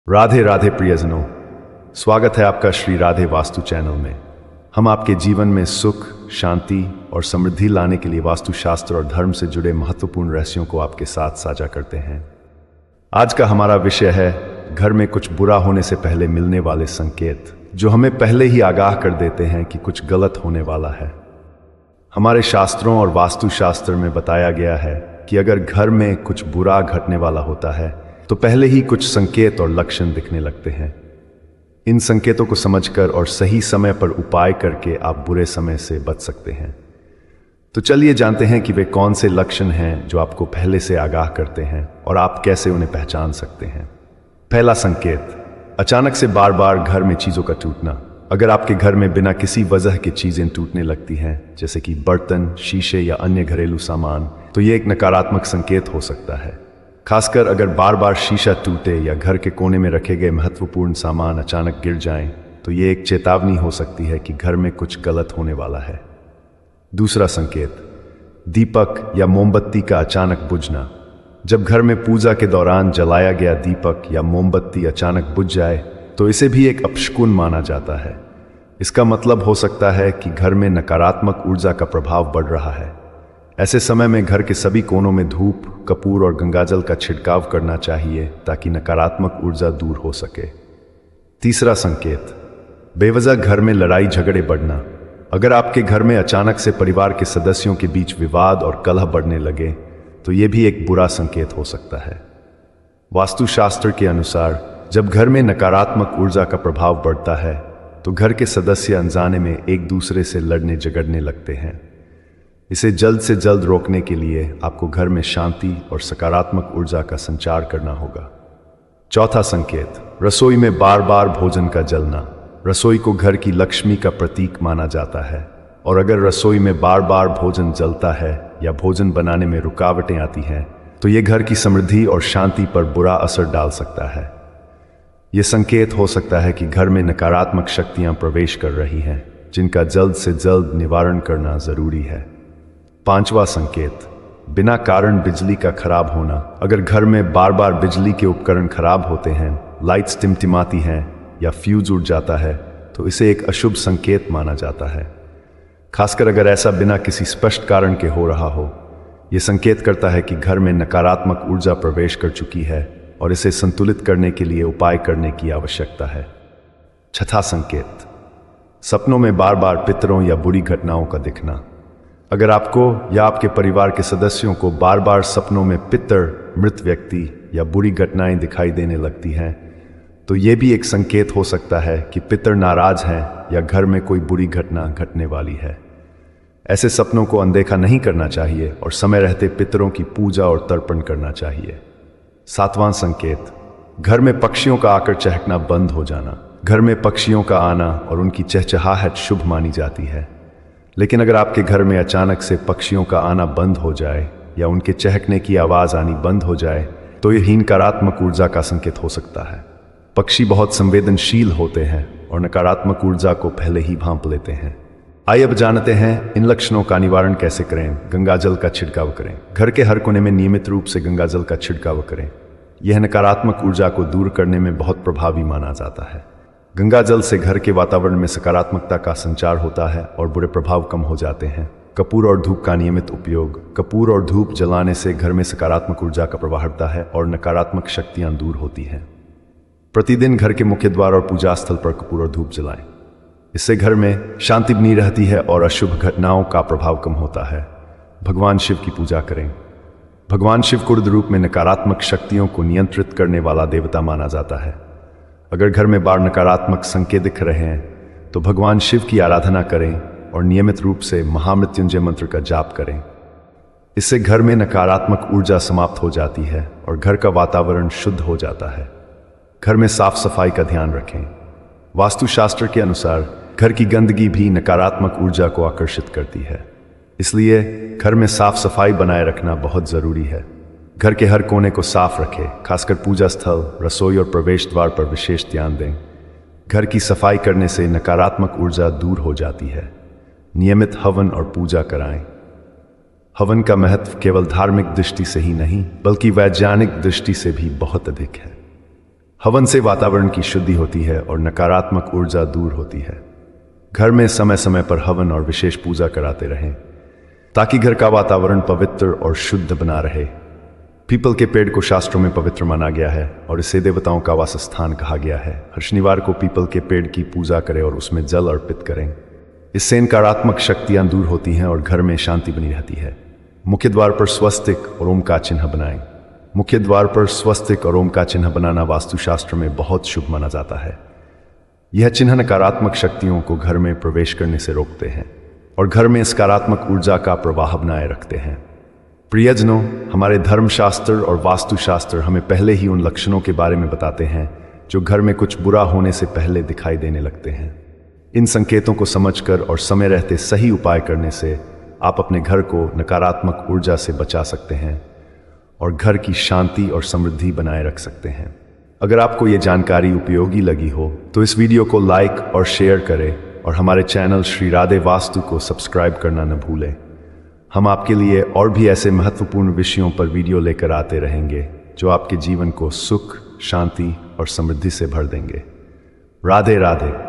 राधे राधे प्रियजनों, स्वागत है आपका श्री राधे वास्तु चैनल में। हम आपके जीवन में सुख, शांति और समृद्धि लाने के लिए वास्तुशास्त्र और धर्म से जुड़े महत्वपूर्ण रहस्यों को आपके साथ साझा करते हैं। आज का हमारा विषय है घर में कुछ बुरा होने से पहले मिलने वाले संकेत, जो हमें पहले ही आगाह कर देते हैं कि कुछ गलत होने वाला है। हमारे शास्त्रों और वास्तुशास्त्र में बताया गया है कि अगर घर में कुछ बुरा घटने वाला होता है तो पहले ही कुछ संकेत और लक्षण दिखने लगते हैं। इन संकेतों को समझकर और सही समय पर उपाय करके आप बुरे समय से बच सकते हैं। तो चलिए जानते हैं कि वे कौन से लक्षण हैं जो आपको पहले से आगाह करते हैं और आप कैसे उन्हें पहचान सकते हैं। पहला संकेत, अचानक से बार बार घर में चीज़ों का टूटना। अगर आपके घर में बिना किसी वजह की चीज़ें टूटने लगती हैं, जैसे कि बर्तन, शीशे या अन्य घरेलू सामान, तो ये एक नकारात्मक संकेत हो सकता है। खासकर अगर बार बार शीशा टूटे या घर के कोने में रखे गए महत्वपूर्ण सामान अचानक गिर जाएं, तो ये एक चेतावनी हो सकती है कि घर में कुछ गलत होने वाला है। दूसरा संकेत, दीपक या मोमबत्ती का अचानक बुझना। जब घर में पूजा के दौरान जलाया गया दीपक या मोमबत्ती अचानक बुझ जाए तो इसे भी एक अपशकुन माना जाता है। इसका मतलब हो सकता है कि घर में नकारात्मक ऊर्जा का प्रभाव बढ़ रहा है। ऐसे समय में घर के सभी कोनों में धूप, कपूर और गंगाजल का छिड़काव करना चाहिए ताकि नकारात्मक ऊर्जा दूर हो सके। तीसरा संकेत, बेवजह घर में लड़ाई झगड़े बढ़ना। अगर आपके घर में अचानक से परिवार के सदस्यों के बीच विवाद और कलह बढ़ने लगे तो ये भी एक बुरा संकेत हो सकता है। वास्तुशास्त्र के अनुसार जब घर में नकारात्मक ऊर्जा का प्रभाव बढ़ता है तो घर के सदस्य अनजाने में एक दूसरे से लड़ने झगड़ने लगते हैं। इसे जल्द से जल्द रोकने के लिए आपको घर में शांति और सकारात्मक ऊर्जा का संचार करना होगा। चौथा संकेत, रसोई में बार बार भोजन का जलना। रसोई को घर की लक्ष्मी का प्रतीक माना जाता है और अगर रसोई में बार बार भोजन जलता है या भोजन बनाने में रुकावटें आती हैं तो ये घर की समृद्धि और शांति पर बुरा असर डाल सकता है। ये संकेत हो सकता है कि घर में नकारात्मक शक्तियां प्रवेश कर रही हैं, जिनका जल्द से जल्द निवारण करना जरूरी है। पांचवा संकेत, बिना कारण बिजली का खराब होना। अगर घर में बार बार बिजली के उपकरण खराब होते हैं, लाइट्स टिमटिमाती हैं या फ्यूज उड़ जाता है तो इसे एक अशुभ संकेत माना जाता है। खासकर अगर ऐसा बिना किसी स्पष्ट कारण के हो रहा हो, यह संकेत करता है कि घर में नकारात्मक ऊर्जा प्रवेश कर चुकी है और इसे संतुलित करने के लिए उपाय करने की आवश्यकता है। छठा संकेत, सपनों में बार बार पितरों या बुरी घटनाओं का दिखना। अगर आपको या आपके परिवार के सदस्यों को बार बार सपनों में पितर, मृत व्यक्ति या बुरी घटनाएं दिखाई देने लगती हैं तो ये भी एक संकेत हो सकता है कि पितर नाराज हैं या घर में कोई बुरी घटना घटने वाली है। ऐसे सपनों को अनदेखा नहीं करना चाहिए और समय रहते पितरों की पूजा और तर्पण करना चाहिए। सातवां संकेत, घर में पक्षियों का आकर चहकना बंद हो जाना। घर में पक्षियों का आना और उनकी चहचहाहट शुभ मानी जाती है, लेकिन अगर आपके घर में अचानक से पक्षियों का आना बंद हो जाए या उनके चहकने की आवाज़ आनी बंद हो जाए तो यह नकारात्मक ऊर्जा का संकेत हो सकता है। पक्षी बहुत संवेदनशील होते हैं और नकारात्मक ऊर्जा को पहले ही भांप लेते हैं। आइए अब जानते हैं इन लक्षणों का निवारण कैसे करें। गंगाजल का छिड़काव करें। घर के हर कोने में नियमित रूप से गंगाजल का छिड़काव करें। यह नकारात्मक ऊर्जा को दूर करने में बहुत प्रभावी माना जाता है। गंगाजल से घर के वातावरण में सकारात्मकता का संचार होता है और बुरे प्रभाव कम हो जाते हैं। कपूर और धूप का नियमित उपयोग। कपूर और धूप जलाने से घर में सकारात्मक ऊर्जा का प्रवाह बढ़ता है और नकारात्मक शक्तियां दूर होती हैं। प्रतिदिन घर के मुख्य द्वार और पूजा स्थल पर कपूर और धूप जलाएं। इससे घर में शांति बनी रहती है और अशुभ घटनाओं का प्रभाव कम होता है। भगवान शिव की पूजा करें। भगवान शिव को रुद्र रूप में नकारात्मक शक्तियों को नियंत्रित करने वाला देवता माना जाता है। अगर घर में बार नकारात्मक संकेत दिख रहे हैं तो भगवान शिव की आराधना करें और नियमित रूप से महामृत्युंजय मंत्र का जाप करें। इससे घर में नकारात्मक ऊर्जा समाप्त हो जाती है और घर का वातावरण शुद्ध हो जाता है। घर में साफ सफाई का ध्यान रखें। वास्तुशास्त्र के अनुसार घर की गंदगी भी नकारात्मक ऊर्जा को आकर्षित करती है, इसलिए घर में साफ सफाई बनाए रखना बहुत जरूरी है। घर के हर कोने को साफ रखें, खासकर पूजा स्थल, रसोई और प्रवेश द्वार पर विशेष ध्यान दें। घर की सफाई करने से नकारात्मक ऊर्जा दूर हो जाती है। नियमित हवन और पूजा कराएं। हवन का महत्व केवल धार्मिक दृष्टि से ही नहीं बल्कि वैज्ञानिक दृष्टि से भी बहुत अधिक है। हवन से वातावरण की शुद्धि होती है और नकारात्मक ऊर्जा दूर होती है। घर में समय समय पर हवन और विशेष पूजा कराते रहें ताकि घर का वातावरण पवित्र और शुद्ध बना रहे। पीपल के पेड़ को शास्त्रों में पवित्र माना गया है और इसे देवताओं का वासस्थान कहा गया है। हर शनिवार को पीपल के पेड़ की पूजा करें और उसमें जल अर्पित करें। इससे नकारात्मक शक्तियां दूर होती हैं और घर में शांति बनी रहती है। मुख्य द्वार पर स्वस्तिक और ओम का चिन्ह बनाएं। मुख्य द्वार पर स्वस्तिक और ओम का चिन्ह बनाना वास्तुशास्त्र में बहुत शुभ माना जाता है। यह चिन्ह नकारात्मक शक्तियों को घर में प्रवेश करने से रोकते हैं और घर में सकारात्मक ऊर्जा का प्रवाह बनाए रखते हैं। प्रियजनों, हमारे धर्मशास्त्र और वास्तुशास्त्र हमें पहले ही उन लक्षणों के बारे में बताते हैं जो घर में कुछ बुरा होने से पहले दिखाई देने लगते हैं। इन संकेतों को समझकर और समय रहते सही उपाय करने से आप अपने घर को नकारात्मक ऊर्जा से बचा सकते हैं और घर की शांति और समृद्धि बनाए रख सकते हैं। अगर आपको ये जानकारी उपयोगी लगी हो तो इस वीडियो को लाइक और शेयर करें और हमारे चैनल श्री राधे वास्तु को सब्सक्राइब करना न भूलें। हम आपके लिए और भी ऐसे महत्वपूर्ण विषयों पर वीडियो लेकर आते रहेंगे जो आपके जीवन को सुख, शांति और समृद्धि से भर देंगे। राधे राधे।